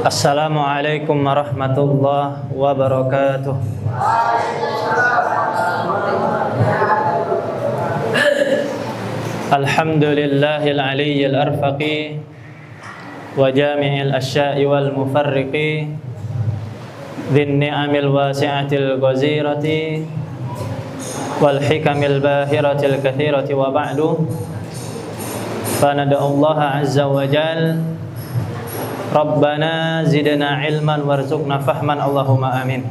Assalamualaikum warahmatullahi wabarakatuh. Alhamdulillahil aliyyil arfaqi wa jami'il asya'i wal mufarriqi dhin ni'amil wasi'atil ghazirati wal hikamil bahiratil kathirati wa ba'du fa nad'ullaha azza wa jal Rabbana zidna ilman warzuqna fahman Allahumma amin.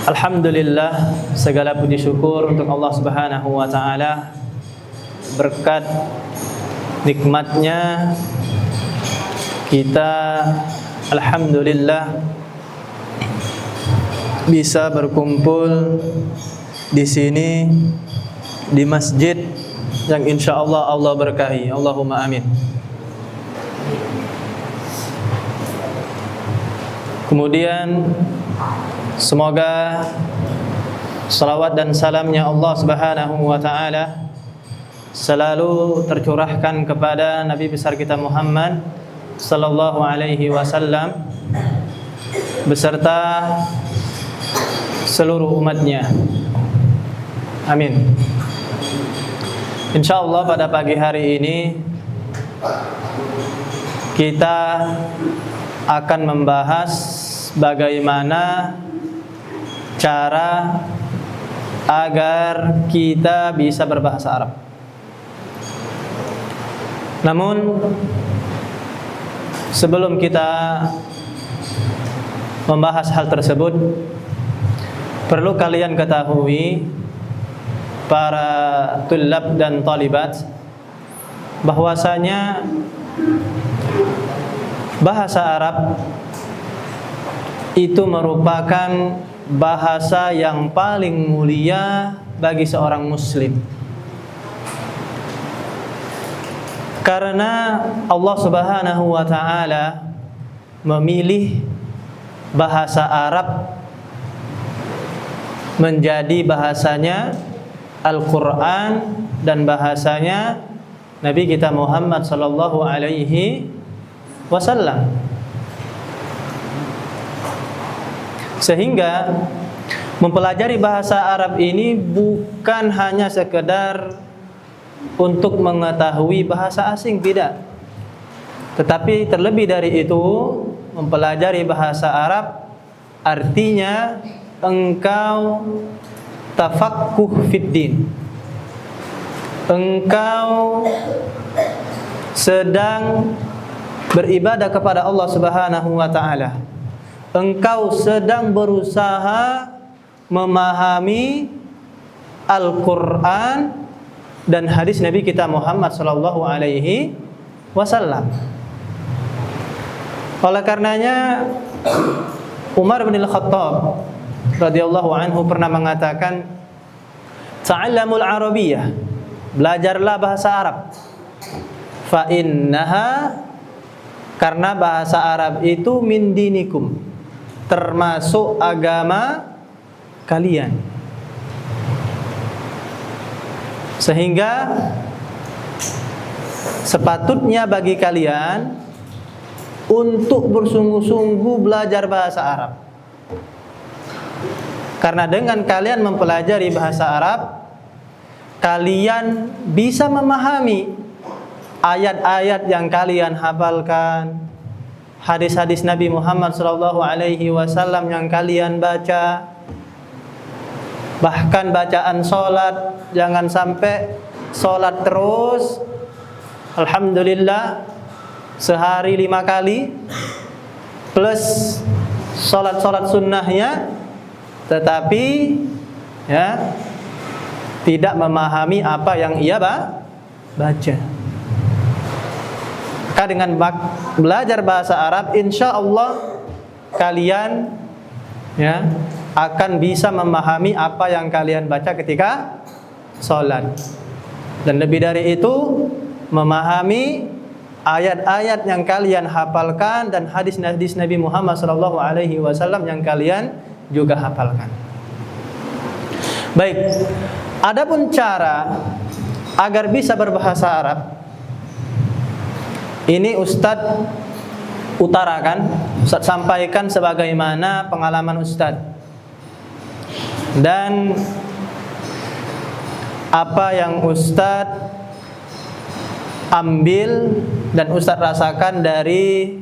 Alhamdulillah, segala puji syukur untuk Allah Subhanahu wa taala. Berkat nikmatnya kita alhamdulillah bisa berkumpul di sini di masjid yang insyaallah Allah berkahi. Allahumma amin. Kemudian semoga salawat dan salamnya Allah Subhanahu wa taala selalu tercurahkan kepada Nabi besar kita Muhammad sallallahu alaihi wasallam beserta seluruh umatnya. Amin. Insyaallah pada pagi hari ini kita akan membahas bagaimana cara agar kita bisa berbahasa Arab. Namun sebelum kita membahas hal tersebut, perlu kalian ketahui para tulab dan talibat bahwasanya bahasa Arab itu merupakan bahasa yang paling mulia bagi seorang muslim. Karena Allah Subhanahu wa taala memilih bahasa Arab menjadi bahasanya Al-Qur'an dan bahasanya Nabi kita Muhammad sallallahu alaihi wasallam. Sehingga mempelajari bahasa Arab ini bukan hanya sekedar untuk mengetahui bahasa asing, tidak. Tetapi terlebih dari itu, mempelajari bahasa Arab artinya engkau tafaqquh fid din. Engkau sedang beribadah kepada Allah Subhanahu wa taala. Engkau sedang berusaha memahami Al-Qur'an dan hadis Nabi kita Muhammad sallallahu alaihi wasallam. Oleh karenanya Umar bin Al-Khattab radhiyallahu anhu pernah mengatakan, "Ta'allamul Arabiyyah." Belajarlah bahasa Arab. Fa innaha, karena bahasa Arab itu min dinikum, termasuk agama kalian. Sehingga sepatutnya bagi kalian untuk bersungguh-sungguh belajar bahasa Arab. Karena dengan kalian mempelajari bahasa Arab, kalian bisa memahami ayat-ayat yang kalian hafalkan, hadis-hadis Nabi Muhammad sallallahu alaihi wasallam yang kalian baca. Bahkan bacaan salat, jangan sampai salat terus alhamdulillah sehari 5 kali plus salat-salat sunnahnya, tetapi ya tidak memahami apa yang ia baca. Maka dengan belajar bahasa Arab, insya Allah kalian ya akan bisa memahami apa yang kalian baca ketika sholat. Dan lebih dari itu, memahami ayat-ayat yang kalian hafalkan dan hadis-hadis Nabi Muhammad SAW yang kalian juga hafalkan. Baik, adapun cara agar bisa berbahasa Arab, ini Ustadz utarakan, Ustadz sampaikan sebagaimana pengalaman Ustadz dan apa yang Ustadz ambil dan Ustadz rasakan dari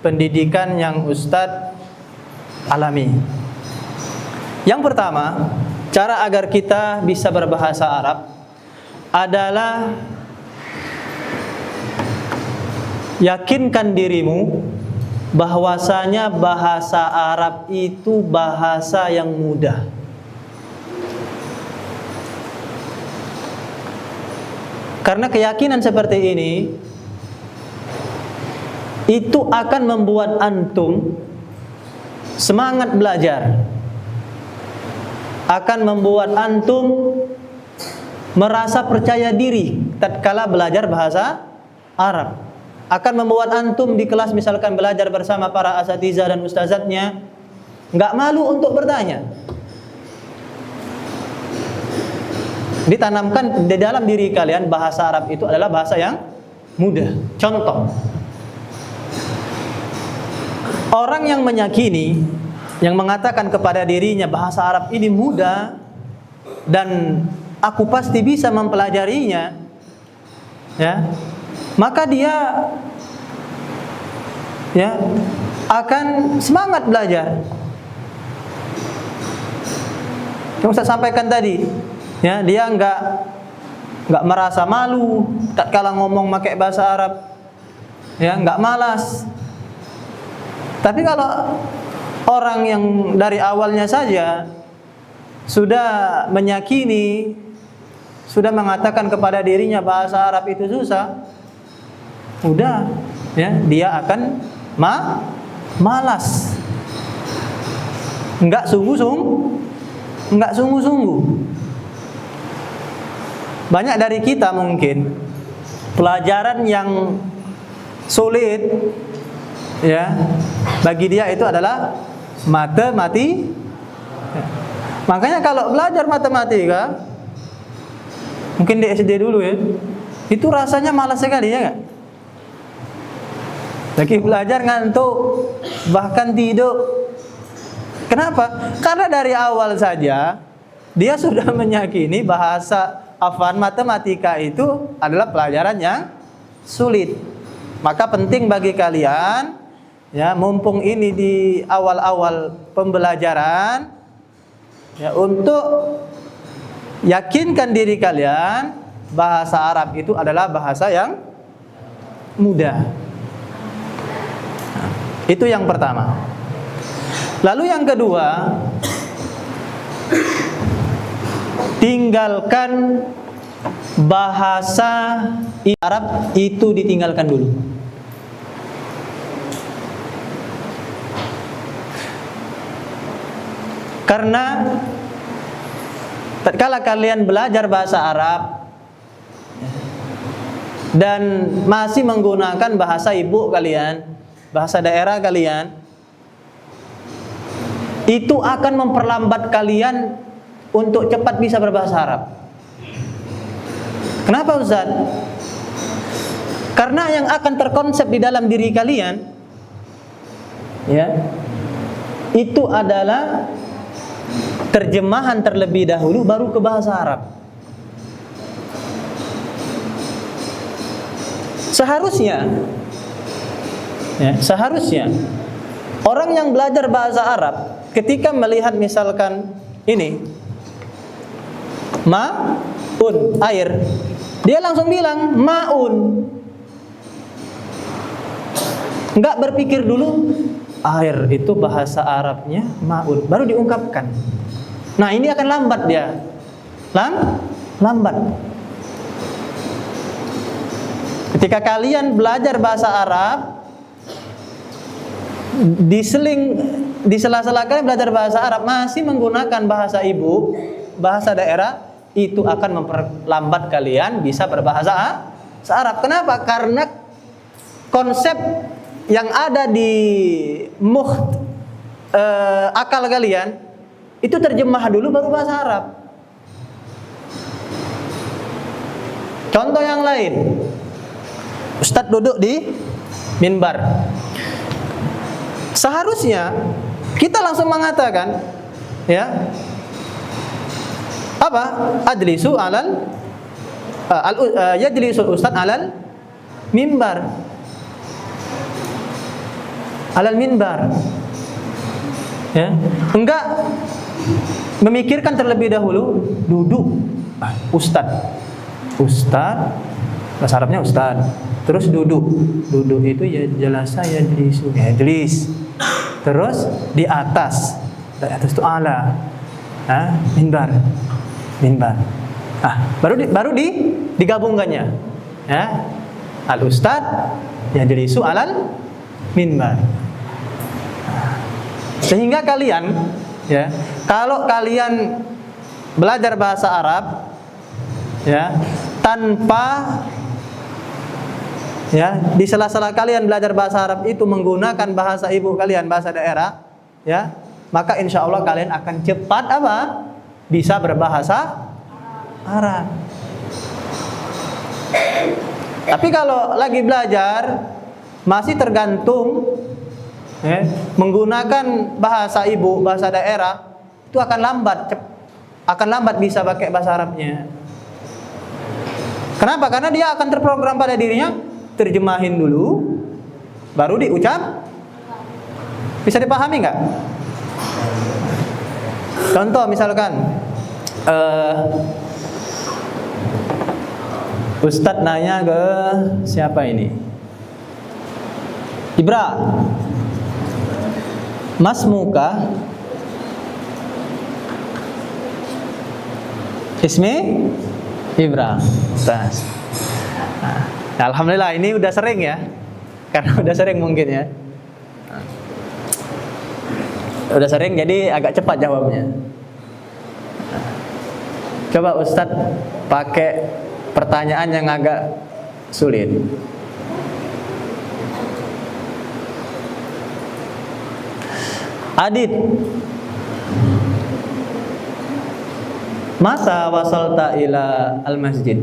pendidikan yang Ustadz alami. Yang pertama, cara agar kita bisa berbahasa Arab adalah yakinkan dirimu bahwasanya bahasa Arab itu bahasa yang mudah. Karena keyakinan seperti ini itu akan membuat antum semangat belajar, akan membuat antum merasa percaya diri tatkala belajar bahasa Arab, akan membuat antum di kelas misalkan belajar bersama para asatidzah dan ustazatnya nggak malu untuk bertanya. Ditanamkan di dalam diri kalian bahasa Arab itu adalah bahasa yang mudah. Contoh, orang yang meyakini, yang mengatakan kepada dirinya bahasa Arab ini mudah dan aku pasti bisa mempelajarinya, ya, maka dia akan semangat belajar. Yang Ustaz sampaikan tadi, ya, dia nggak merasa malu tatkala ngomong pakai bahasa Arab, ya, nggak malas. Tapi kalau orang yang dari awalnya saja sudah meyakini, sudah mengatakan kepada dirinya bahasa Arab itu susah, udah, ya, dia akan malas, nggak sungguh-sungguh. Banyak dari kita mungkin pelajaran yang sulit, ya, bagi dia itu adalah matematika. Makanya kalau belajar matematika, mungkin di SD dulu, ya, itu rasanya malas sekali, ya nggak? Lagi belajar ngantuk, bahkan tidur. Kenapa? Karena dari awal saja dia sudah meyakini bahasa matematika itu adalah pelajaran yang sulit. Maka penting bagi kalian, ya, mumpung ini di awal-awal pembelajaran, ya, untuk yakinkan diri kalian bahasa Arab itu adalah bahasa yang mudah. Nah, itu yang pertama. Lalu yang kedua, tinggalkan bahasa Arab itu, ditinggalkan dulu. Karena tatkala kalian belajar bahasa Arab dan masih menggunakan bahasa ibu kalian, bahasa daerah kalian, itu akan memperlambat kalian untuk cepat bisa berbahasa Arab. Kenapa, Ustaz? Karena yang akan terkonsep di dalam diri kalian, ya, itu adalah terjemahan terlebih dahulu baru ke bahasa Arab. Seharusnya orang yang belajar bahasa Arab ketika melihat misalkan ini ma'un, air, dia langsung bilang ma'un. Enggak berpikir dulu air itu bahasa Arabnya ma'un, baru diungkapkan. Nah, ini akan lambat dia. Lambat. Ketika kalian belajar bahasa Arab, di sela-sela kalian belajar bahasa Arab masih menggunakan bahasa ibu, bahasa daerah, itu akan memperlambat kalian bisa berbahasa Arab. Kenapa? Karena konsep yang ada di akal kalian itu terjemah dulu baru bahasa Arab. Contoh yang lain, Ustadz duduk di minbar. Seharusnya kita langsung mengatakan, ya, apa? Ajlisu alal yajlisul ustadz alal minbar. Alal minbar. Ya, enggak memikirkan terlebih dahulu, duduk ustadz. Ustadz, bahasa Arabnya ustadz. Terus duduk itu ya jalasa yajlisu, yajlis. Terus di atas itu ala, minbar. Baru digabungkannya, ya. Al ustad yajlisu alal minbar. Sehingga kalian, ya, kalau kalian belajar bahasa Arab, ya, tanpa, ya, di sela-sela kalian belajar bahasa Arab itu menggunakan bahasa ibu kalian, bahasa daerah, ya, maka insya Allah kalian akan cepat apa? Bisa berbahasa Arab. Tapi kalau lagi belajar masih tergantung, ya, menggunakan bahasa ibu, bahasa daerah, itu akan lambat bisa pakai bahasa Arabnya. Kenapa? Karena dia akan terprogram pada dirinya, terjemahin dulu, baru diucap. Bisa dipahami nggak? Contoh misalkan, Ustadz nanya ke siapa ini? Ibra, Mas muka Ismi Ibra. Nah, alhamdulillah ini udah sering ya, karena udah sering mungkin ya. Udah sering jadi agak cepat jawabnya. Coba Ustadz pakai pertanyaan yang agak sulit. Adit, masa wasalta ila al-masjid?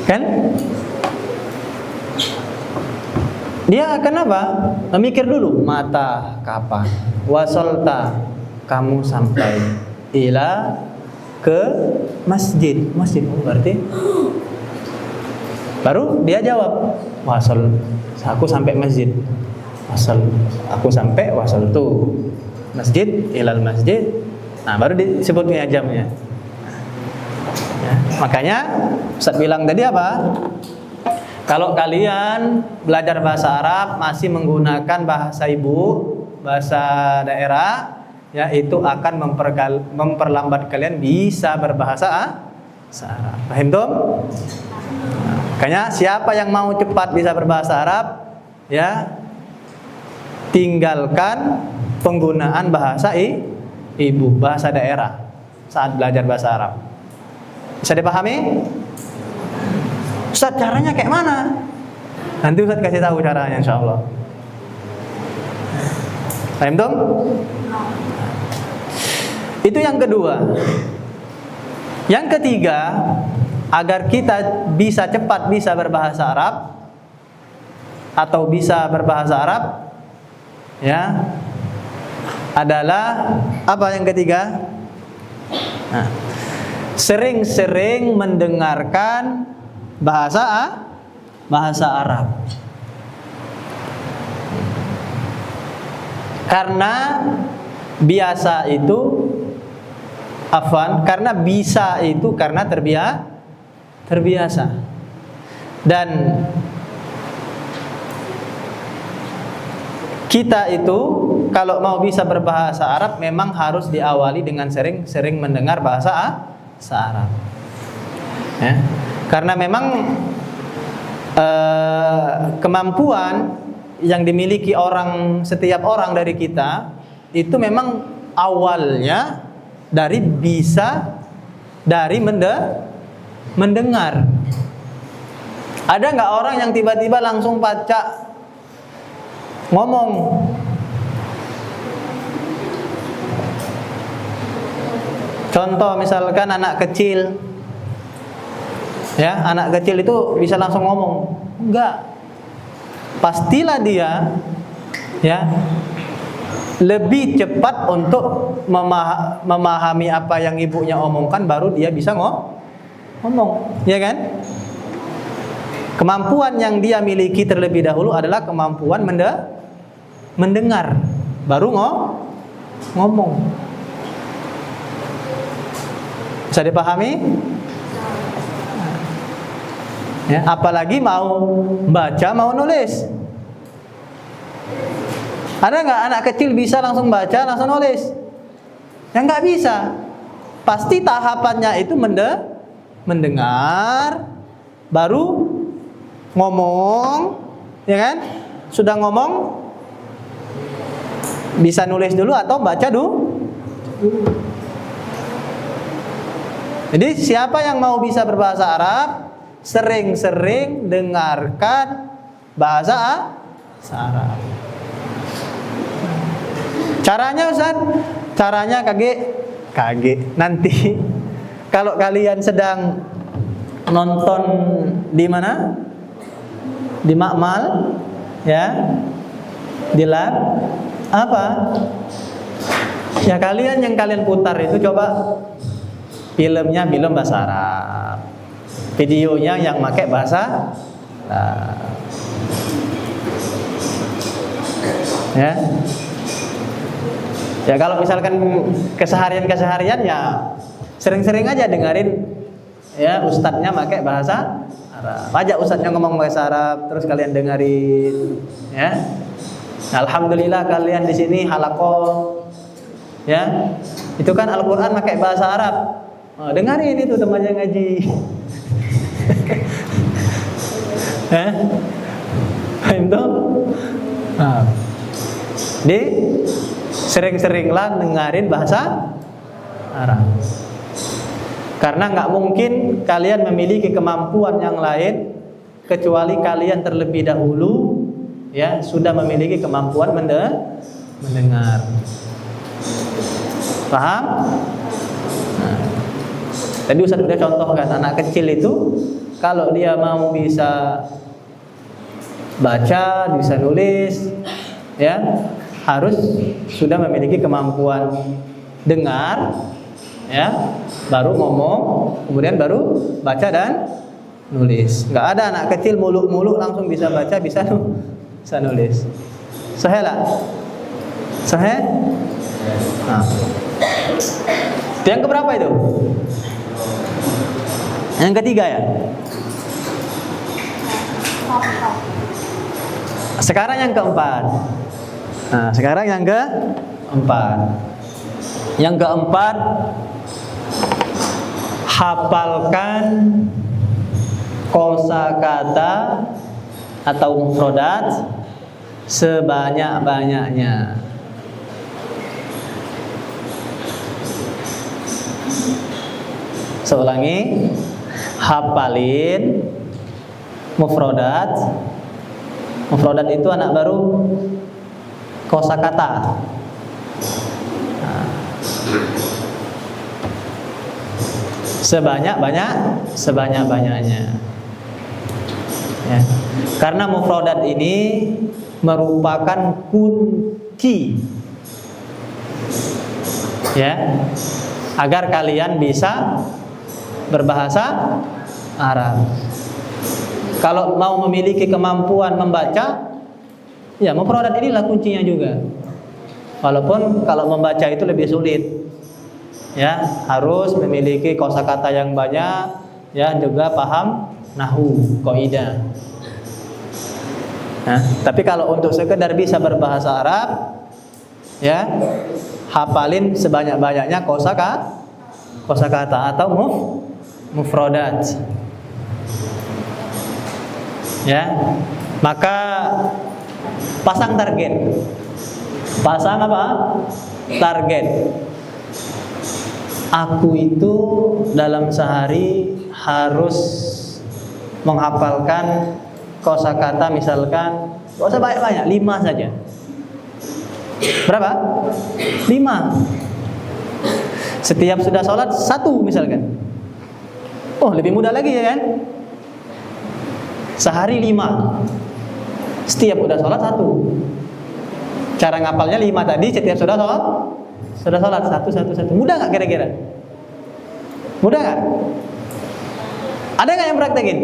Kan? Dia akan apa? Memikir dulu, mata kapan? Wasalta, kamu sampai ila ke masjid. Masjid berarti baru dia jawab, wasal, aku sampai masjid. Aku sampai wasal tu masjid ilal masjid. Nah, baru disebutnya jamnya. Ya, makanya Ustaz bilang tadi apa? Kalau kalian belajar bahasa Arab masih menggunakan bahasa ibu, bahasa daerah, ya, itu akan memperlambat kalian bisa berbahasa Arab. Paham tuh? Makanya siapa yang mau cepat bisa berbahasa Arab, ya, tinggalkan penggunaan bahasa ibu, bahasa daerah saat belajar bahasa Arab. Bisa dipahami? Ustaz, caranya kayak mana? Nanti Ustaz kasih tahu caranya insyaallah. Paham dong? Itu yang kedua. Yang ketiga, agar kita bisa cepat bisa berbahasa Arab atau bisa berbahasa Arab, ya, adalah apa yang ketiga? Nah, sering-sering mendengarkan bahasa Arab. Karena biasa itu karena bisa itu karena terbiasa. Dan kita itu kalau mau bisa berbahasa Arab memang harus diawali dengan sering-sering mendengar bahasa Arab. Ya. Karena memang kemampuan yang dimiliki setiap orang dari kita itu memang awalnya dari mendengar. Ada nggak orang yang tiba-tiba langsung baca ngomong, Contoh misalkan anak kecil, ya, anak kecil itu bisa langsung ngomong? Enggak. Pastilah dia, ya, lebih cepat untuk memahami apa yang ibunya omongkan, baru dia bisa ngomong, ya kan? Kemampuan yang dia miliki terlebih dahulu adalah kemampuan mendengar, baru ngomong. Bisa dipahami? Ya, apalagi mau baca, mau nulis. Ada nggak anak kecil bisa langsung baca, langsung nulis? Ya nggak bisa. Pasti tahapannya itu mendengar, baru ngomong, ya kan? Sudah ngomong, bisa nulis dulu atau baca dulu. Jadi siapa yang mau bisa berbahasa Arab, sering-sering dengarkan bahasa Arab. Caranya Ustaz? Caranya kage. Nanti kalau kalian sedang nonton di mana? Di makmal, ya, di lab, apa? Ya kalian yang kalian putar itu coba filmnya film bahasa Arab, videonya yang pakai bahasa Arab. Ya. Ya kalau misalkan keseharian ya sering-sering aja dengerin, ya, ustadznya pakai bahasa Arab. Ajak ustadznya ngomong bahasa Arab, terus kalian dengerin, ya. Alhamdulillah kalian di sini halaqah, ya. Itu kan Al-Qur'an pakai bahasa Arab. Oh, dengerin itu temannya ngaji. Paham tuh? Di sering-seringlah dengerin bahasa Arab. Karena nggak mungkin kalian memiliki kemampuan yang lain kecuali kalian terlebih dahulu, ya, sudah memiliki kemampuan mendengar. Paham? Tadi Ustaz sudah contohkan anak kecil itu kalau dia mau bisa baca, bisa nulis, ya, harus sudah memiliki kemampuan dengar, ya, baru ngomong, kemudian baru baca dan nulis. Nggak ada anak kecil muluk-muluk langsung bisa baca, bisa nulis. Sahih lah? Sahih? Nah. Yang keberapa itu? Yang ketiga, ya. Sekarang yang keempat. Nah, sekarang yang keempat. Yang keempat, hafalkan kosakata atau mufradat sebanyak-banyaknya. Saya ulangi, hafalin mufradat. Mufradat itu anak baru kosakata. Sebanyak-banyaknya. Ya. Karena mufradat ini merupakan kunci, ya, agar kalian bisa berbahasa Arab. Kalau mau memiliki kemampuan membaca, ya, mufradat inilah kuncinya juga. Walaupun kalau membaca itu lebih sulit, ya, harus memiliki kosakata yang banyak, ya, juga paham nahwu, kaidah. Nah, tapi kalau untuk sekedar bisa berbahasa Arab, ya, hafalin sebanyak-banyaknya kosakata atau mufradat. Ya, maka pasang target. Pasang apa? Target. Aku itu dalam sehari harus menghafalkan kosakata misalkan, gak usah banyak-banyak, 5 saja. Berapa? 5. Setiap sudah sholat satu misalkan. Oh, lebih mudah lagi ya kan? Sehari 5. Setiap udah sholat satu. Cara ngapalnya 5 tadi, setiap sudah sholat satu. Mudah nggak kira-kira? Mudah nggak? Ada nggak yang praktekin?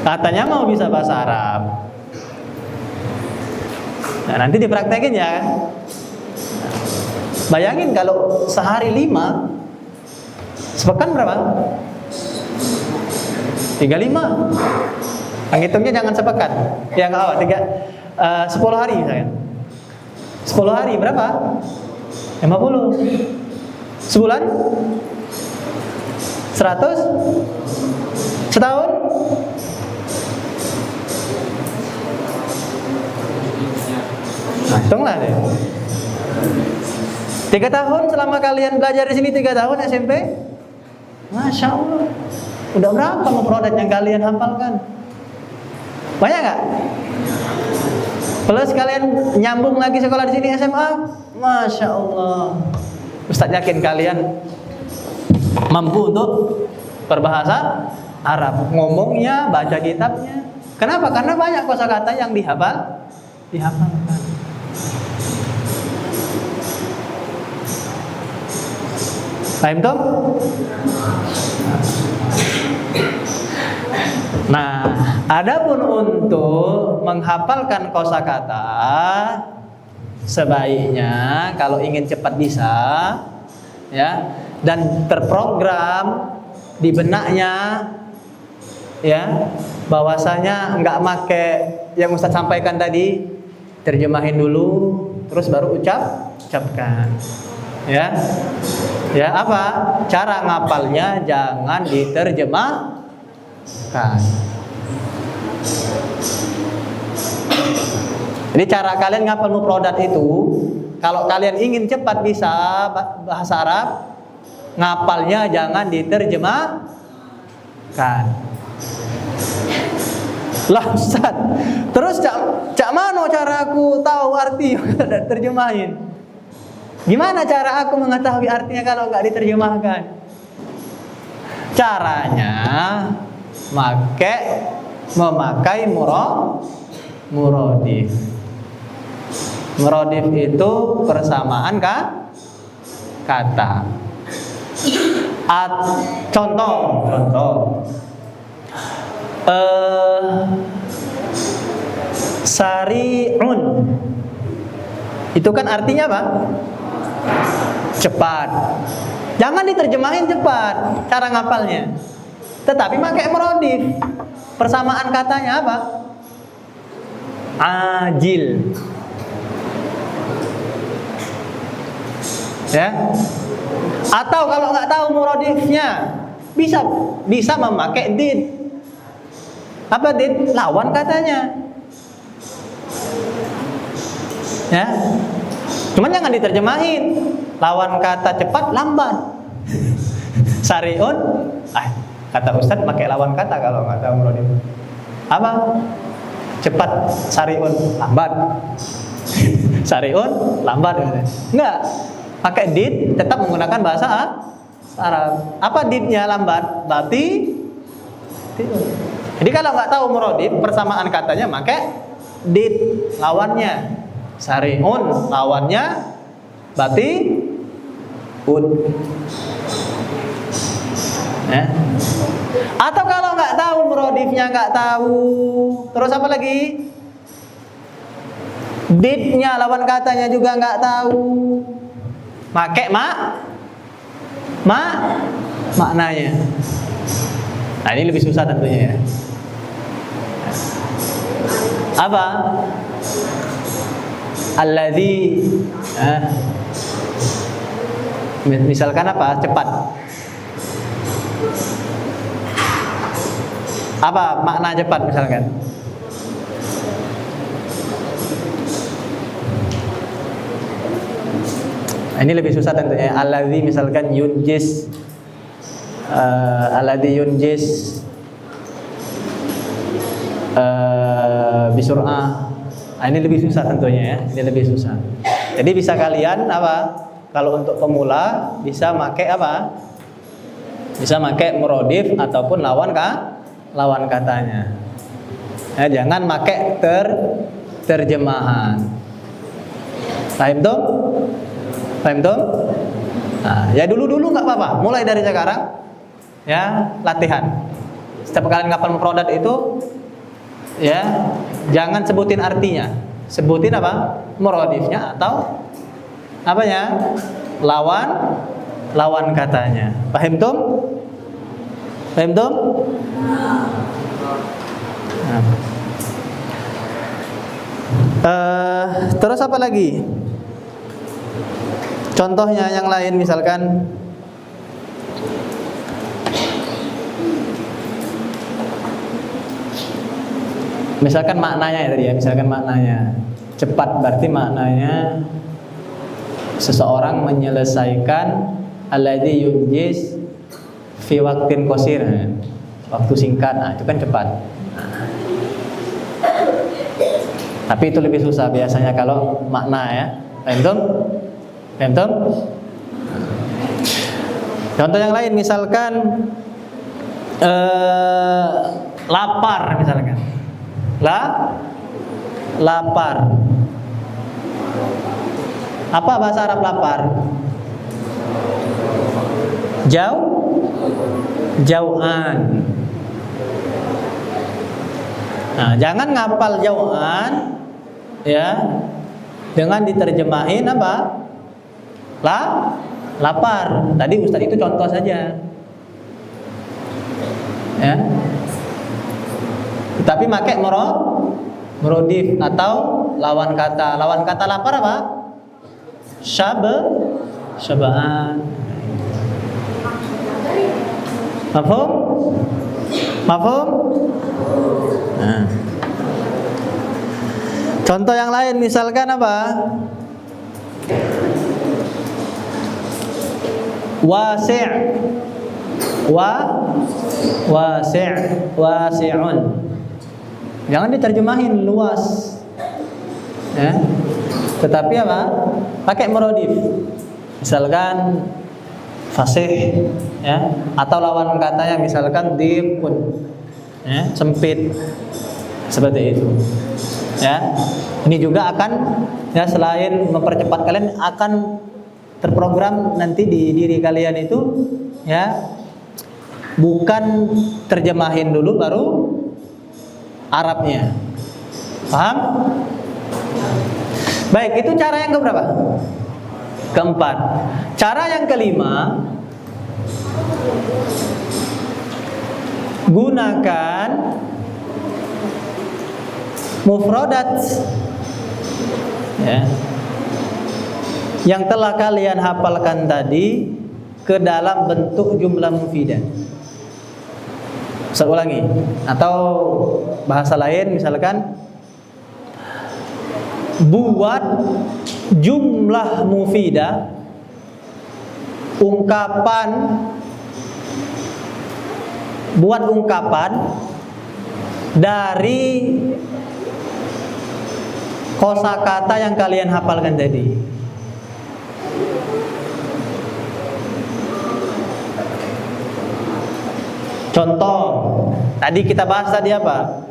Katanya mau bisa bahasa Arab. Nah, nanti dipraktekin ya. Bayangin kalau sehari 5, sepekan berapa? 35. Hitungnya jangan sepekan. Ya nggak apa, 10 hari saya. 10 hari berapa? 50. Sebulan? 100? Setahun? Nah, hitunglah deh. 3 tahun selama kalian belajar di sini, 3 tahun SMP? Masya Allah. Udah berapa mufradat yang kalian hafalkan? Banyak nggak? Plus kalian nyambung lagi sekolah di sini SMA? Masya Allah. Ustaz yakin kalian mampu untuk berbahasa Arab, ngomongnya, baca kitabnya. Kenapa? Karena banyak kosakata yang dihafalkan. Paham toh? Nah, adapun untuk menghafalkan kosakata, sebaiknya kalau ingin cepat bisa, ya, dan terprogram di benaknya, ya, bahwasanya nggak make yang Ustaz sampaikan tadi, terjemahin dulu, terus baru ucapkan, ya, ya apa? Cara ngapalnya jangan diterjemahkan. Jadi cara kalian ngapal mufradat itu, kalau kalian ingin cepat bisa bahasa Arab, ngapalnya jangan diterjemahkan. Lah Ustaz, terus cak mana cara aku tahu arti terjemahin? Gimana cara aku mengetahui artinya kalau nggak diterjemahkan? Caranya memakai muradif. Muradif itu persamaan kata. Contoh. Sari'un. Itu kan artinya apa? Cepat. Jangan diterjemahin cepat cara ngapalnya. Tetapi pakai muradif. Persamaan katanya apa? Ajil. Ya. Atau kalau nggak tahu muradifnya, bisa memakai did. Apa did? Lawan katanya. Ya. Cuman jangan diterjemahin. Lawan kata cepat lambat. Sariun, kata Ustadz pakai lawan kata kalau nggak tahu muradif. Apa? Cepat, sariun, lambat. Sariun, lambat. Enggak. Pakai did, tetap menggunakan bahasa Arab. Apa didnya lambat? Berarti. Jadi kalau nggak tahu muradif, persamaan katanya pakai did, lawannya. Sariun, lawannya berarti ud. Ya. Atau kalau nggak tahu muradifnya, nggak tahu, terus apa lagi? Didnya, lawan katanya juga nggak tahu, pakai maknanya. Nah ini lebih susah tentunya ya. Apa? Alladzi, misalkan apa? Cepat. Apa makna cepat misalkan? Ini lebih susah tentunya. Alladzi misalkan yunjis, alladzi yunjis bisur'ah. Ini lebih susah tentunya ya. Ini lebih susah. Jadi bisa kalian apa? Kalau untuk pemula bisa pakai apa? Bisa pakai muradif ataupun lawan katanya. Ya, jangan pakai terjemahan. Paham tuh? Paham tuh? Nah, ya dulu nggak apa-apa. Mulai dari sekarang, ya latihan. Setiap kalian ngapal mufradat itu, ya jangan sebutin artinya, sebutin apa? Muradifnya atau apanya? Lawan katanya. Paham tuh? Paham tuh? Nah. Terus apa lagi? Contohnya yang lain misalkan maknanya ya tadi ya, misalkan maknanya cepat berarti maknanya seseorang menyelesaikan alladzi yunjiz fi waqtin qasir, waktu singkat. Nah, itu kan cepat. Tapi itu lebih susah biasanya kalau makna ya. Paham? Paham? Contoh yang lain misalkan lapar misalkan. Lapar. Apa bahasa Arab lapar? Jau'an. Nah, jangan ngapal jau'an ya dengan diterjemahin apa? Lapar. Tadi Ustaz itu contoh saja. Ya. Tapi pakai muradif atau lawan kata. Lawan kata lapar apa? Syaba'an. Mafhum? Nah. Contoh yang lain misalkan apa? Wasi'un. Jangan diterjemahin luas. Ya. Tetapi apa? Pakai muradif. Misalkan fasih ya, atau lawan katanya misalkan diqun. Ya, sempit. Seperti itu. Ya. Ini juga akan ya selain mempercepat kalian akan terprogram nanti di diri kalian itu ya bukan terjemahin dulu baru Arabnya. Paham? Baik, itu cara yang keberapa? Keempat. Cara yang kelima, gunakan mufradat ya, yang telah kalian hafalkan tadi ke dalam bentuk jumlah mufidah. Saya ulangi, atau bahasa lain misalkan buat jumlah mufidah, buat ungkapan dari kosakata yang kalian hafalkan tadi. Contoh, tadi kita bahas tadi apa?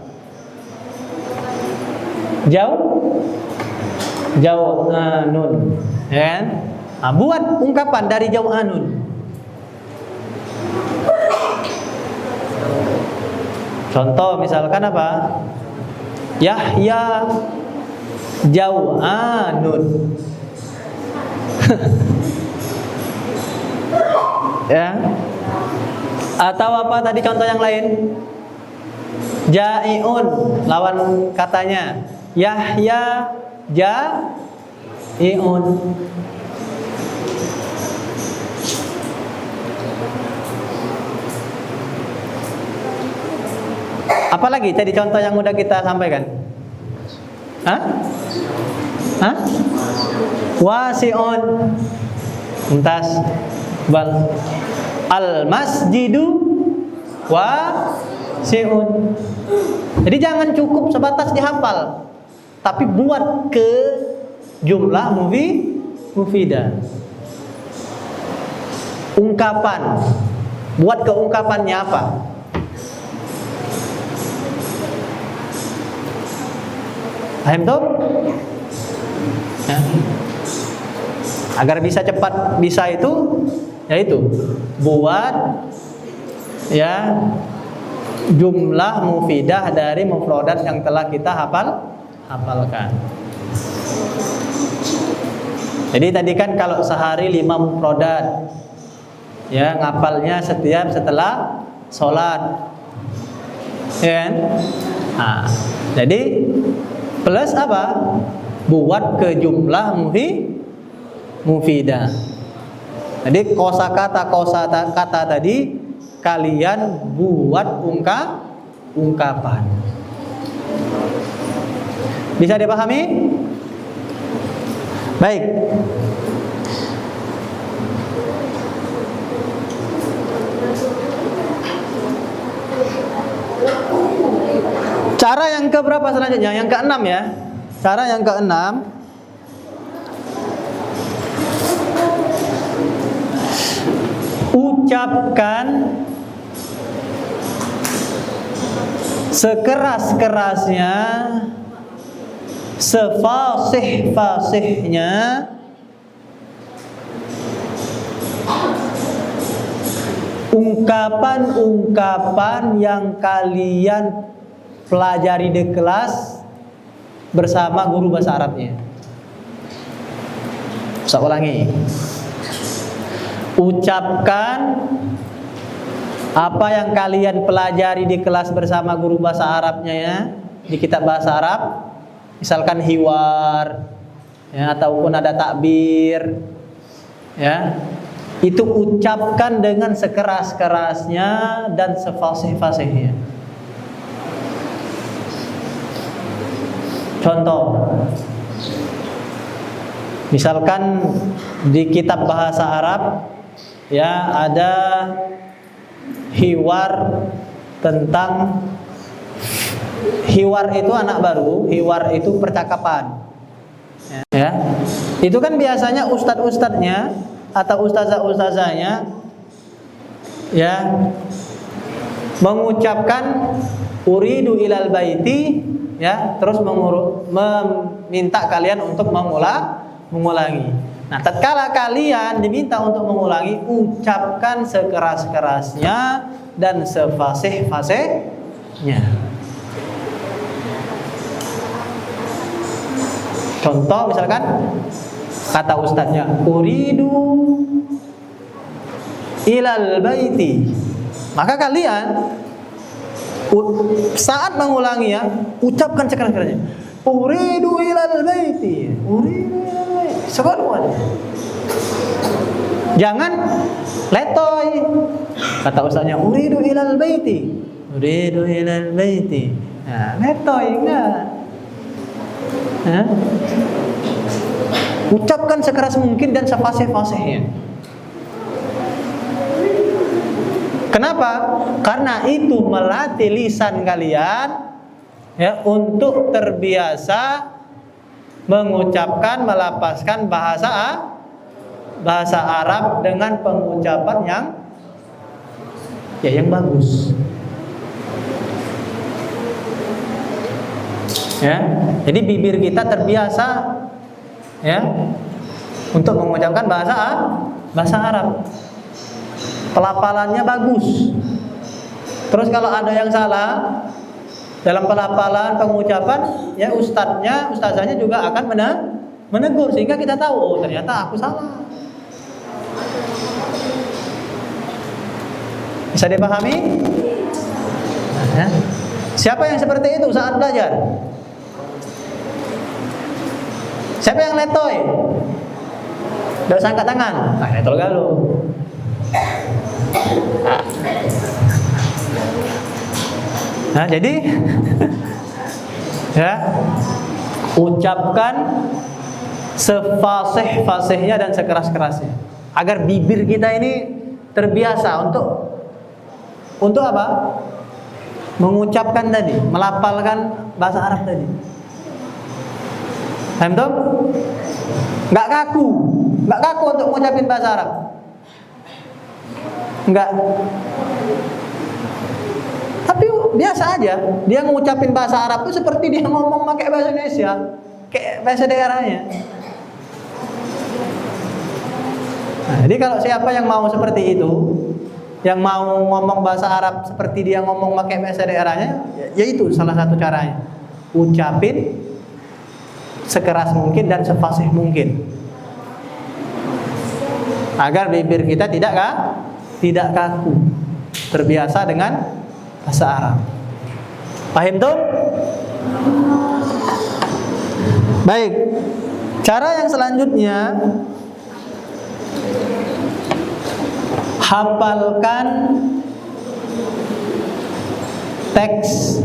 Jau'anun, ya kan? Nah, buat ungkapan dari jau'anun. Contoh misalkan apa? Yahya jau'anun. Ya. Atau apa tadi contoh yang lain? Ja'iun, lawan katanya Yahya ja'iun. Apalagi tadi contoh yang udah kita sampaikan? Wasi'un. Entas bal al-masjidu wasi'un. Jadi jangan cukup sebatas dihafal, tapi buat ke jumlah mufidah. Ungkapan. Buat keungkapannya apa? Paham tuh? Ya. Agar bisa cepat bisa itu, yaitu buat ya jumlah mufidah dari mufradat yang telah kita hafalkan. Jadi tadi kan kalau sehari 5 mufradat, ya ngapalnya setiap setelah sholat, ya kan? Nah, jadi plus apa? Buat ke jumlah mufidah. Jadi kosakata tadi kalian buat ungkapan. Bisa dipahami? Baik. Cara yang keberapa selanjutnya? Yang keenam ya. Cara yang keenam, ucapkan sekeras-kerasnya, sefasih-fasihnya ungkapan-ungkapan yang kalian pelajari di kelas bersama guru bahasa Arabnya. Saya ulangi. Ucapkan apa yang kalian pelajari di kelas bersama guru bahasa Arabnya ya, di kitab bahasa Arab. Misalkan hiwar ya, ataupun ada takbir ya. Itu ucapkan dengan sekeras-kerasnya dan sefasih-fasihnya. Contoh, misalkan di kitab bahasa Arab ya ada hiwar tentang, hiwar itu anak baru, hiwar itu percakapan ya. Itu kan biasanya ustadz-ustadznya atau ustazah-ustazahnya ya mengucapkan uridu ilal baiti ya, terus meminta kalian untuk mengulangi. Nah, tatkala kalian diminta untuk mengulangi, ucapkan sekeras-kerasnya dan sefasih-fasihnya. Contoh misalkan kata ustadznya, uridu ilal baiti. Maka kalian saat mengulangi ya, ucapkan sekeras-kerasnya. Uridu ilal baiti. Uridu ilal baiti. Sekali. Jangan letoy. Kata ustaznya, uridu ilal baiti. Uridu ilal baiti. Nah, letoy enggak. Nah, ucapkan sekeras mungkin dan sefasih-fasihnya. Kenapa? Karena itu melatih lisan kalian ya untuk terbiasa mengucapkan, melapaskan bahasa Arab dengan pengucapan yang bagus. Ya, jadi bibir kita terbiasa ya untuk mengucapkan bahasa Arab. Pelafalannya bagus. Terus kalau ada yang salah dalam pelafalan, pengucapan, ya ustazahnya juga akan menegur sehingga kita tahu, oh ternyata aku salah. Bisa dipahami? Nah, siapa yang seperti itu saat belajar? Siapa yang letoy? Tidak usah angkat tangan. Nah, letol galuh. Nah, jadi ya ucapkan sefasih-fasihnya dan sekeras-kerasnya agar bibir kita ini terbiasa untuk apa? Mengucapkan tadi, melafalkan bahasa Arab tadi. Paham tuh? Nggak kaku untuk ngucapin bahasa Arab. Nggak. Tapi biasa aja, dia ngucapin bahasa Arab tuh seperti dia ngomong pakai bahasa Indonesia, kayak bahasa daerahnya. Nah, jadi kalau siapa yang mau seperti itu, yang mau ngomong bahasa Arab seperti dia ngomong pakai bahasa daerahnya, ya itu salah satu caranya. Ucapin sekeras mungkin dan sefasih mungkin, agar bibir kita tidak kaku, terbiasa dengan bahasa Arab. Paham tuh? Baik. Cara yang selanjutnya, hafalkan teks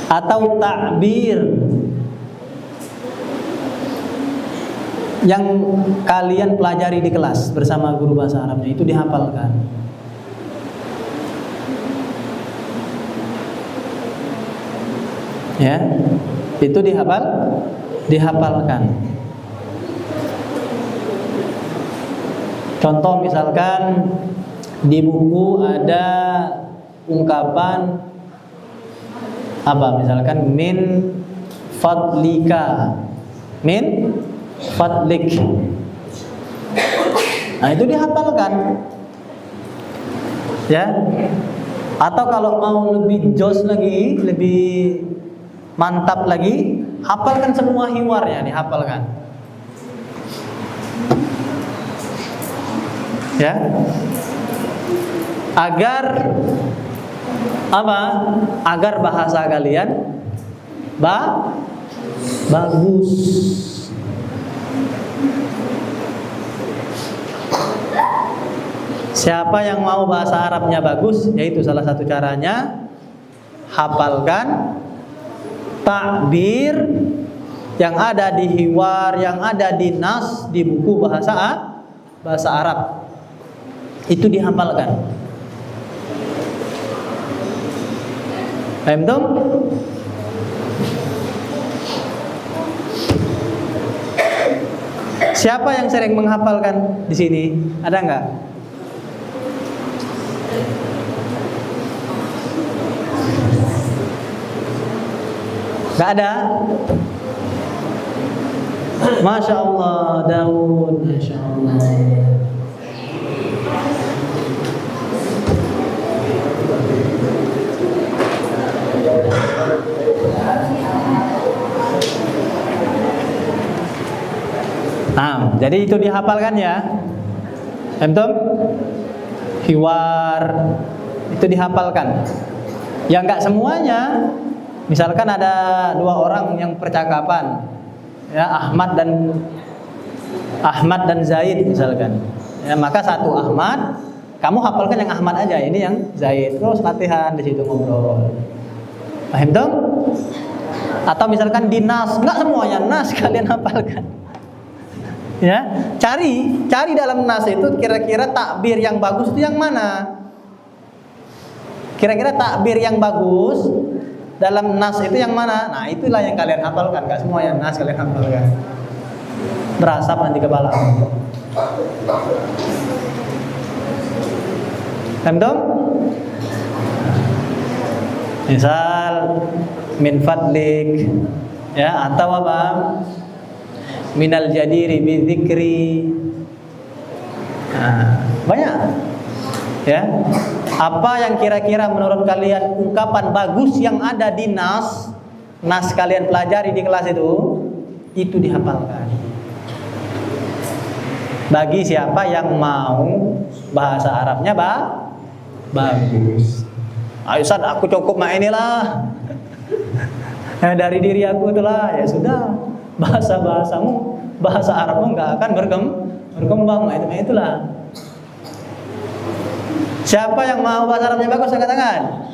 atau takbir yang kalian pelajari di kelas bersama guru bahasa Arabnya, itu dihafalkan. Ya, itu dihafalkan. Contoh misalkan di buku ada ungkapan apa? Misalkan min fadlika, min fadlik. Nah, itu dihafalkan. Ya. Atau kalau mau lebih jos lagi, lebih mantap lagi, hafalkan semua hiwarnya, dihafalkan. Ya. Agar apa? Agar bahasa kalian bagus. Siapa yang mau bahasa Arabnya bagus, yaitu salah satu caranya hafalkan takbir yang ada di hiwar, yang ada di nas, di buku bahasa Arab. Itu dihafalkan. Paham dong? Siapa yang sering menghafalkan di sini? Ada enggak? Enggak ada? Masya Allah, Daud, Masya Allah. Nah, jadi itu dihafalkan ya. Antum? Hiwar itu dihafalkan. Ya enggak semuanya. Misalkan ada dua orang yang percakapan, ya Ahmad dan Zaid misalkan. Ya, maka satu Ahmad, kamu hafalkan yang Ahmad aja, ini yang Zaid. Terus latihan di situ ngobrol. Paham dong? Atau misalkan di nas, enggak semuanya nas kalian hafalkan. Ya, cari dalam nas itu kira-kira takbir yang bagus itu yang mana? Kira-kira takbir yang bagus dalam nas itu yang mana? Nah, itulah yang kalian hafalkan, enggak semua yang nas kalian hafalkan. Berasap nanti kepala. Paham dong? Misal min fadlik, ya, atau apa? Minal jadiri bidzikri. Nah, banyak. Ya. Apa yang kira-kira menurut kalian ungkapan bagus yang ada di nas kalian pelajari di kelas itu dihafalkan. Bagi siapa yang mau bahasa Arabnya bagus. Ayo Ustaz, aku cukup mak inilah. Dari diri aku itulah, ya sudah. Bahasa-bahasamu, bahasa Arabmu enggak akan berkembang. Nah, itulah. Siapa yang mau bahasa Arabnya bagus, angkat tangan.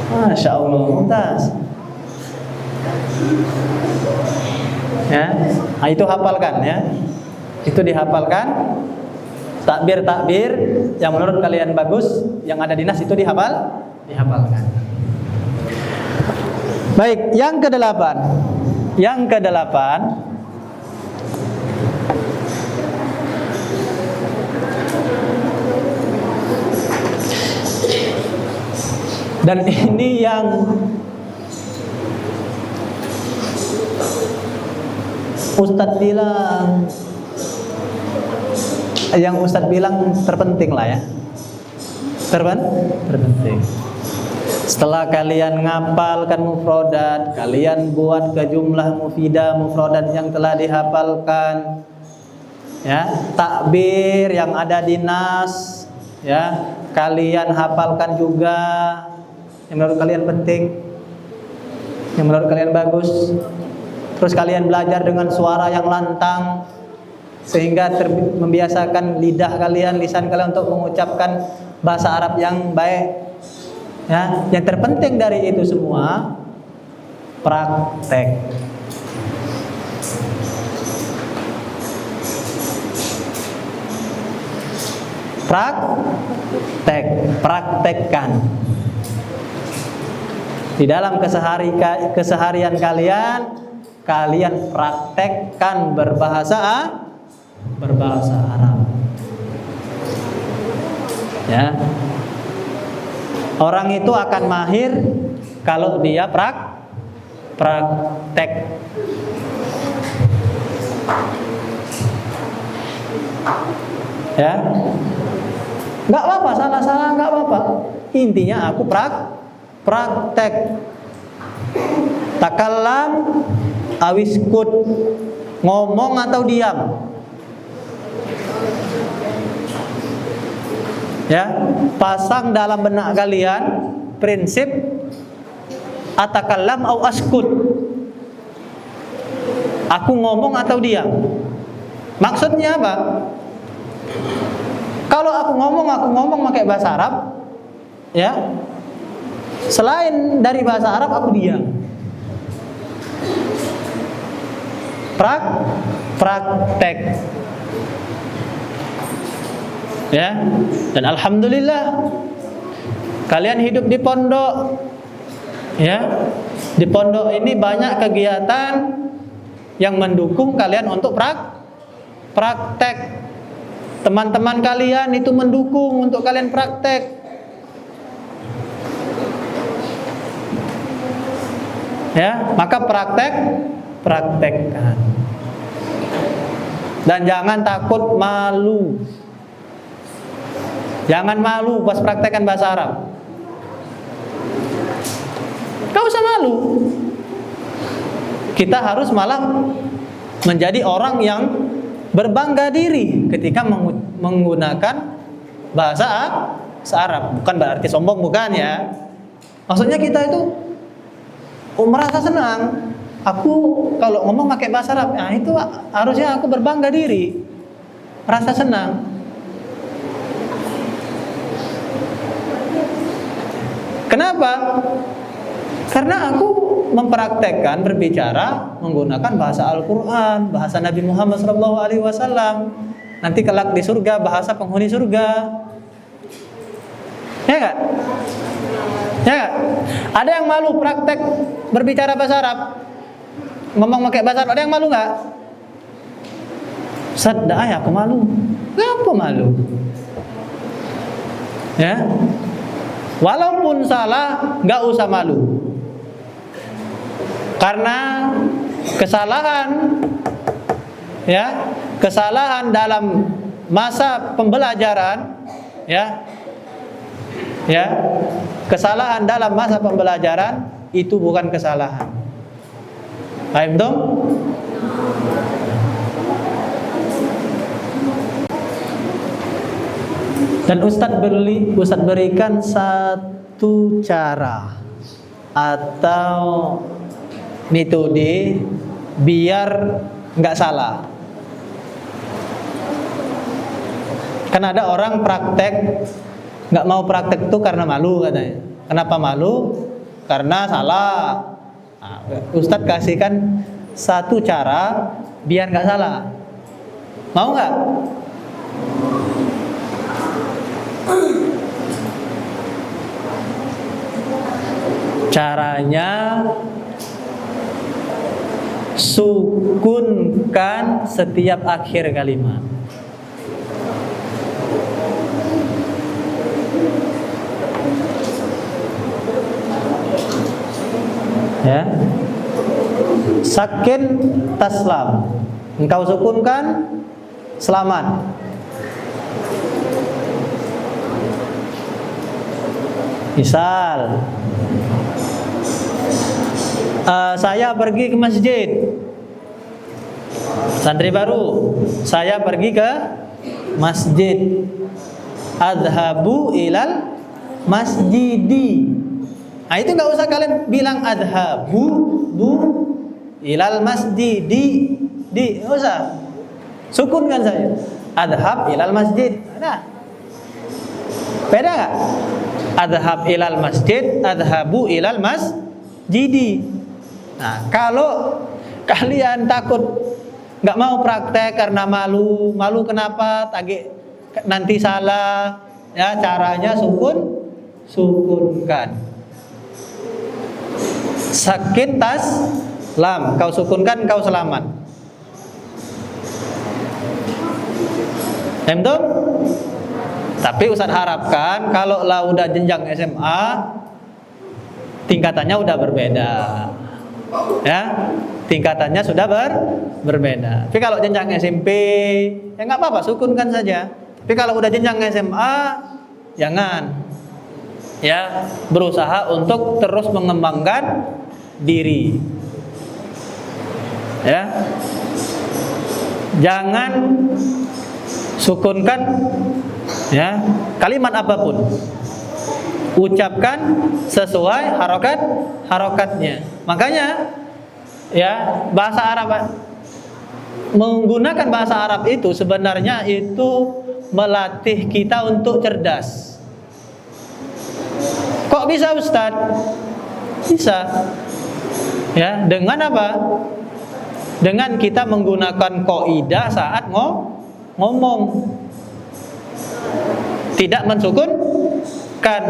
Masya Allah, mumtaz. Ya, nah, itu hafalkan ya. Itu dihafalkan. Takbir yang menurut kalian bagus, yang ada di nas itu dihafalkan. Baik, yang kedelapan. Yang kedelapan, dan ini yang Ustadz bilang terpenting lah ya. Terpenting. Setelah kalian ngapalkan mufrodat, kalian buat ke jumlah mufidah mufrodat yang telah dihafalkan, ya, takbir yang ada di nas, ya, kalian hafalkan juga. Yang menurut kalian penting, yang menurut kalian bagus. Terus kalian belajar dengan suara yang lantang, sehingga membiasakan lidah kalian, lisan kalian untuk mengucapkan bahasa Arab yang baik. Ya, yang terpenting dari itu semua praktek. Praktekkan. Di dalam keseharian kalian praktekkan berbahasa Arab. Ya. Orang itu akan mahir kalau dia praktek. Ya. Enggak apa-apa, salah-salah enggak apa-apa. Intinya aku praktek. Takallam awiskut, ngomong atau diam. Ya, pasang dalam benak kalian prinsip atakallam au askut. Aku ngomong atau diam. Maksudnya apa? Kalau aku ngomong pakai bahasa Arab, ya. Selain dari bahasa Arab aku diam. Praktek. Ya, dan alhamdulillah kalian hidup di pondok. Ya, di pondok ini banyak kegiatan yang mendukung kalian untuk praktek. Teman-teman kalian itu mendukung untuk kalian praktek. Ya, maka praktekkan. Dan jangan takut malu. Jangan malu pas praktekkan bahasa Arab. Gak usah malu. Kita harus malah menjadi orang yang berbangga diri ketika menggunakan bahasa Arab. Bukan berarti sombong, bukan ya. Maksudnya kita itu merasa senang. Aku kalau ngomong pakai bahasa Arab, nah itu harusnya aku berbangga diri, merasa senang. Kenapa? Karena aku mempraktekkan berbicara menggunakan bahasa Al-Quran, bahasa Nabi Muhammad SAW. Nanti kelak di surga bahasa penghuni surga. Ya nggak? Ya nggak? Ada yang malu praktek berbicara bahasa Arab, ngomong pakai bahasa Arab? Ada yang malu nggak? Sadda ya, aku malu. Kenapa malu? Ya. Walaupun salah, nggak usah malu. Karena kesalahan, ya, kesalahan dalam masa pembelajaran, ya, kesalahan dalam masa pembelajaran itu bukan kesalahan. Paham dong? Dan Ustadz berikan satu cara atau metode biar nggak salah. Kan ada orang praktek nggak mau praktek itu karena malu katanya. Kenapa malu? Karena salah. Nah, Ustadz kasihkan satu cara biar nggak salah. Mau nggak? Caranya sukunkan setiap akhir kalimat. Ya. Sakin taslam. Engkau sukunkan selamat. Misal, saya pergi ke masjid. Santri baru, saya pergi ke masjid. Adhabu ilal masjidi. Nah, itu nggak usah kalian bilang adhabu ilal masjidi. Nggak usah. Sukunkan saja. Adhab ilal masjid. Nah, beda nggak? Adhab ilal masjid, adhabu ilal masjidi. Nah, kalau kalian takut nggak mau praktek karena malu kenapa? Nanti salah. Ya, caranya sukunkan. Sakin tas lam, kau sukunkan kau selamat. Emdom? Tapi Ustadz harapkan kalau lah udah jenjang SMA tingkatannya udah berbeda. Ya, tingkatannya sudah berbeda. Tapi kalau jenjang SMP ya nggak apa-apa, sukunkan saja. Tapi kalau udah jenjang SMA jangan. Ya, berusaha untuk terus mengembangkan diri. Ya. Jangan sukunkan ya kalimat apapun. Ucapkan sesuai harokatnya. Makanya ya bahasa Arab, menggunakan bahasa Arab itu sebenarnya itu melatih kita untuk cerdas. Kok bisa Ustadz? Bisa. Ya, dengan apa? Dengan kita menggunakan kaidah saat ngomong. Tidak mensukunkan.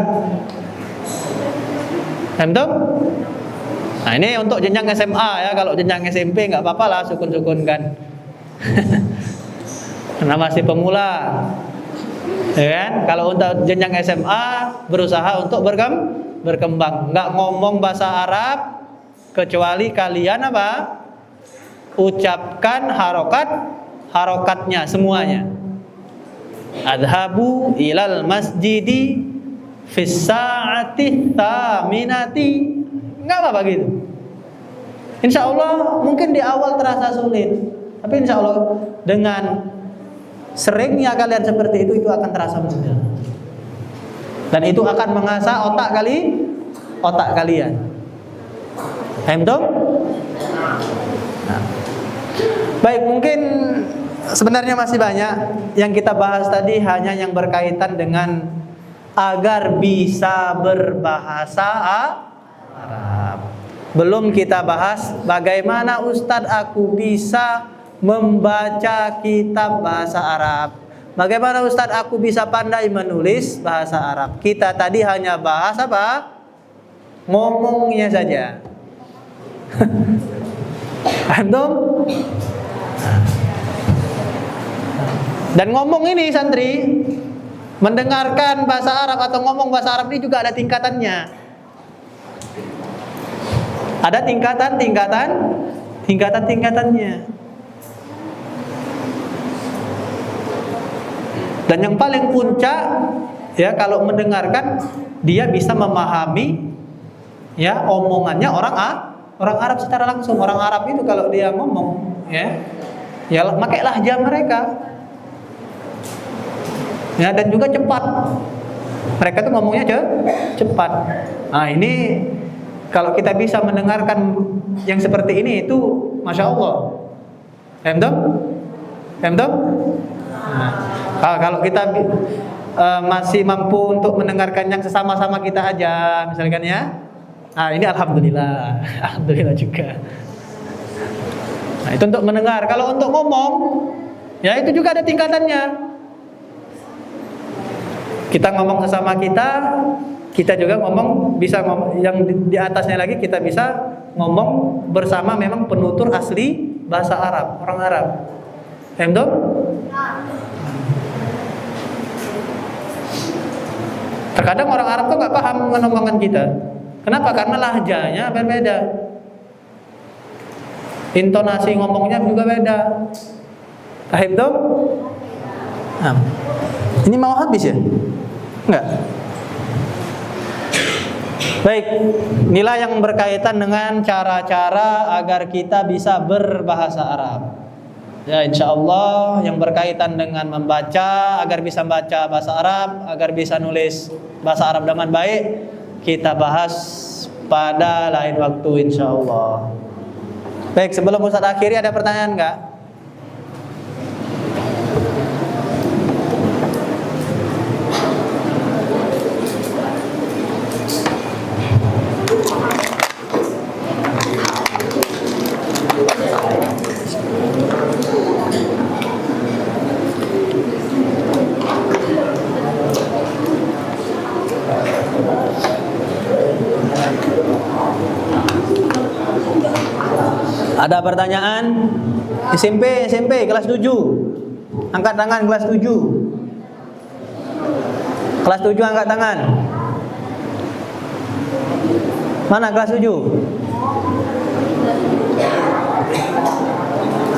Entah? Nah, ini untuk jenjang SMA ya. Kalau jenjang SMP nggak apa-apa lah sukun-sukunkan. Karena masih pemula. Ya kan? Kalau untuk jenjang SMA berusaha untuk berkembang. Nggak ngomong bahasa Arab kecuali kalian apa? Ucapkan harokatnya semuanya. Adhabu ilal masjidi fis sa'ati thaminati. Nggak apa-apa gitu. Insya Allah mungkin di awal terasa sulit, tapi insya Allah dengan seringnya kalian seperti itu akan terasa mudah. Dan itu akan mengasah otak kalian. Paham toh? Nah. Baik, mungkin sebenarnya masih banyak yang kita bahas tadi, hanya yang berkaitan dengan agar bisa berbahasa Arab. Belum kita bahas bagaimana Ustadz aku bisa membaca kitab bahasa Arab. Bagaimana Ustadz aku bisa pandai menulis bahasa Arab. Kita tadi hanya bahas apa? Ngomongnya saja. Antum? Dan ngomong ini santri, mendengarkan bahasa Arab atau ngomong bahasa Arab ini juga ada tingkatannya. Ada tingkatannya. Dan yang paling puncak ya kalau mendengarkan dia bisa memahami ya omongannya orang Arab secara langsung. Orang Arab itu kalau dia ngomong ya pakai lahjah mereka. Ya, dan juga cepat. Mereka tuh ngomongnya cepat. Nah, ini kalau kita bisa mendengarkan yang seperti ini itu Masya Allah. Emdom? Nah, kalau kita masih mampu untuk mendengarkan yang sesama-sama kita aja, misalkan ya. Nah, ini alhamdulillah. Alhamdulillah juga. Nah, itu untuk mendengar. Kalau untuk ngomong, ya itu juga ada tingkatannya. Kita ngomong sesama kita juga bisa ngomong yang di atasnya lagi kita bisa ngomong bersama memang penutur asli bahasa Arab, orang Arab. Paham tuh? Terkadang orang Arab tuh nggak paham dengan omongan kita. Kenapa? Karena lahjanya berbeda, intonasi ngomongnya juga beda. Paham tuh? Nah, ini mau habis ya? Enggak. Baik, inilah yang berkaitan dengan cara-cara agar kita bisa berbahasa Arab. Ya, insya Allah yang berkaitan dengan membaca, agar bisa baca bahasa Arab, agar bisa nulis bahasa Arab dengan baik, kita bahas pada lain waktu insya Allah. Baik, sebelum Ustaz akhiri ada pertanyaan enggak? Ada pertanyaan? SMP kelas 7. Angkat tangan kelas 7. Kelas 7 angkat tangan. Mana kelas 7?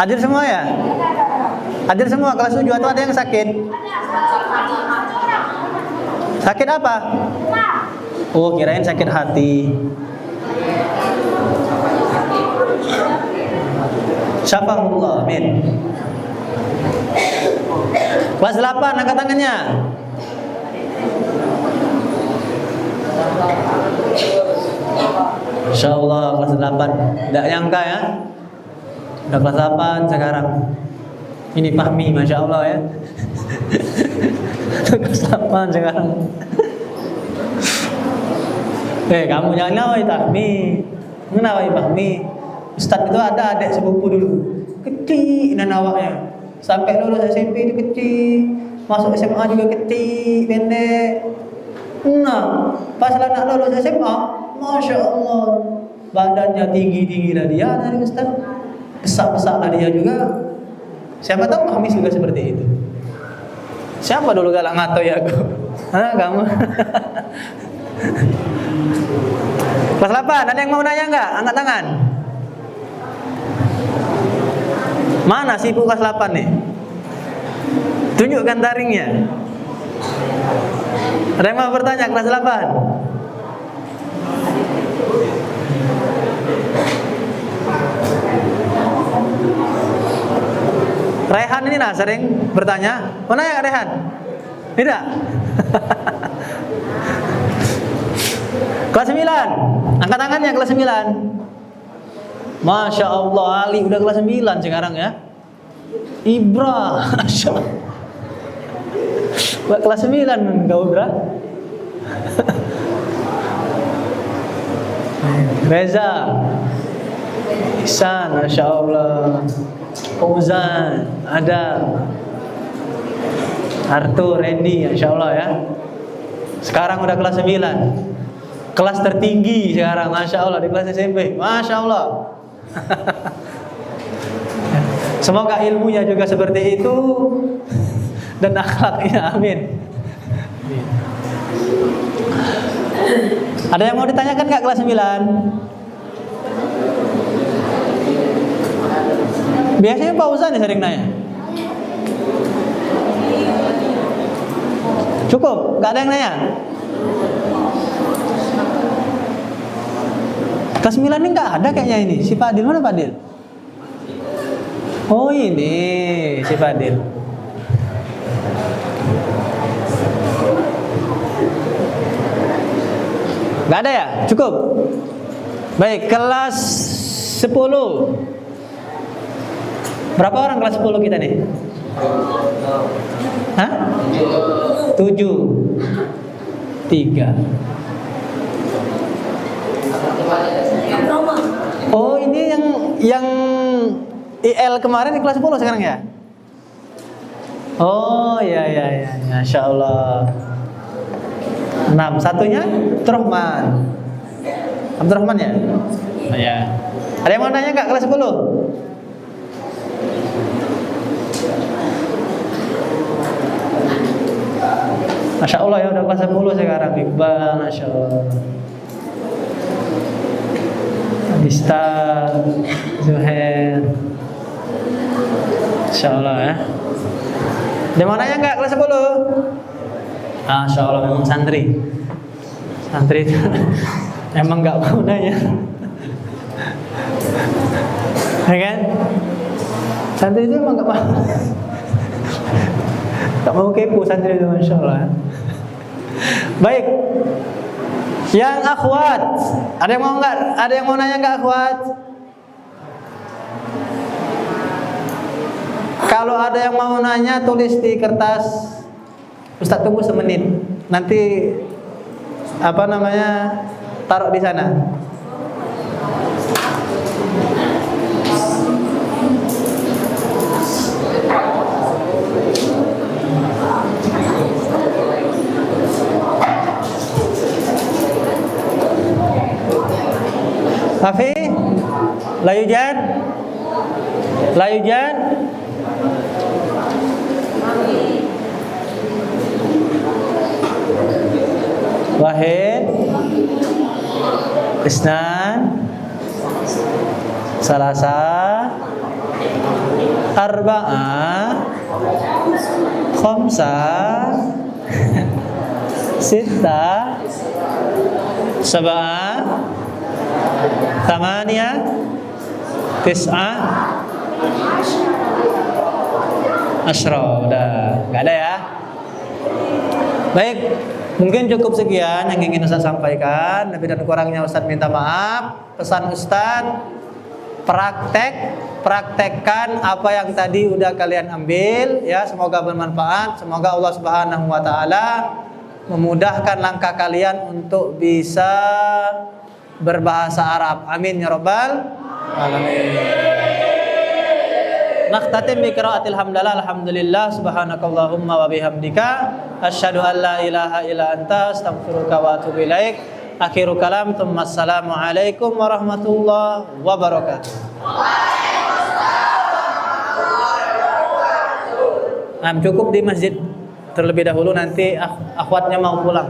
Hadir semua ya? Hadir semua kelas 7 atau ada yang sakit? Sakit apa? Oh, kirain sakit hati. Syafa'ullah, amin. Kelas 8, angkat tangannya. Insyaallah kelas 8. Tidak nyangka ya. Udah kelas 8 sekarang. Ini Fahmi, Masya Allah ya. Kelas 8 sekarang. Kamu jangan ngawai Fahmi. Ngawai Fahmi. Ustadz itu ada adik sepupu dulu, kecil dan awaknya, sampai lulus SMP itu kecil, masuk SMA juga kecil, pendek. Nah, pas anak lulus SMA, Masya Allah, badannya tinggi lah dia dari Ustadz, besar lah dia juga. Siapa tahu Fahmi juga seperti itu. Siapa dulu galak ngatoi aku? Kamu. Kelas 8, ada yang mau nanya nggak? Angkat tangan. Mana si ibu kelas 8 nih? Tunjukkan taringnya. Ada yang mau bertanya kelas 8? Rehan ini nah sering bertanya. Mana ya Rehan? Tidak? Kelas 9. Angkat tangannya kelas 9. Masya Allah, Ali udah kelas 9 sekarang ya. Ibra, Masya Allah. Kelas 9 kau Ibra. Reza, Ihsan, Masya Allah. Fauzan, ada Arthur, Randy, Masya Allah ya. Sekarang udah kelas 9. Kelas tertinggi sekarang, Masya Allah, di kelas SMP. Masya Allah. Semoga ilmunya juga seperti itu dan akhlaknya, amin. Ada yang mau ditanyakan nggak kelas 9? Biasanya Pak Uzan sering nanya. Cukup, nggak ada yang nanya. Kelas 9 ini nggak ada kayaknya ini. Si Fadil, mana Fadil? Oh ini si Fadil. Nggak ada ya? Cukup. Baik, kelas 10. Berapa orang kelas 10 kita nih? Hah? 7. 3. Oh ini yang IL kemarin di kelas 10 sekarang ya? Oh ya, Masya Allah. 6, satunya Abdurrahman. Abdurrahman ya? Ya. Ada yang mau nanya nggak kelas 10? Masya Allah ya, udah kelas 10 sekarang. Iqbal, Masya Allah. Bista, Zuhair. Masya Allah ya. Ada yang mau nanya nggak kelas 10? Masya Allah, memang santri. Santri itu emang nggak mau nanya. Ya kan? Santri itu emang nggak mau. Tak mau kepo santri itu, Masya Allah. Baik. Yang akhwat, ada yang mau nggak? Ada yang mau nanya nggak akhwat? Kalau ada yang mau nanya, tulis di kertas. Ustaz tunggu semenit. Nanti taruh di sana. Hafi, layujan, layujan. Wahid, isnan, salasa, arba'ah, khamsa, sitta, sab'ah, tamaniyah, tis'ah, asyra. Udah, nggak ada ya. Baik, mungkin cukup sekian yang ingin Ustaz sampaikan. Lebih dan kurangnya Ustaz minta maaf. Pesan Ustaz, praktekkan apa yang tadi udah kalian ambil ya. Semoga bermanfaat. Semoga Allah Subhanahu wa taala memudahkan langkah kalian untuk bisa berbahasa Arab. Amin ya rabbal alamin. Nakhtatim bi qiraatil hamdalah, alhamdulillah, subhanakallahumma wa bihamdika asyhadu an la ilaha illa anta astaghfiruka wa atubu ilaik. Akhiru kalam, assalamu alaikum warahmatullahi wabarakatuh. Cukup di masjid terlebih dahulu, nanti akhwatnya mau pulang.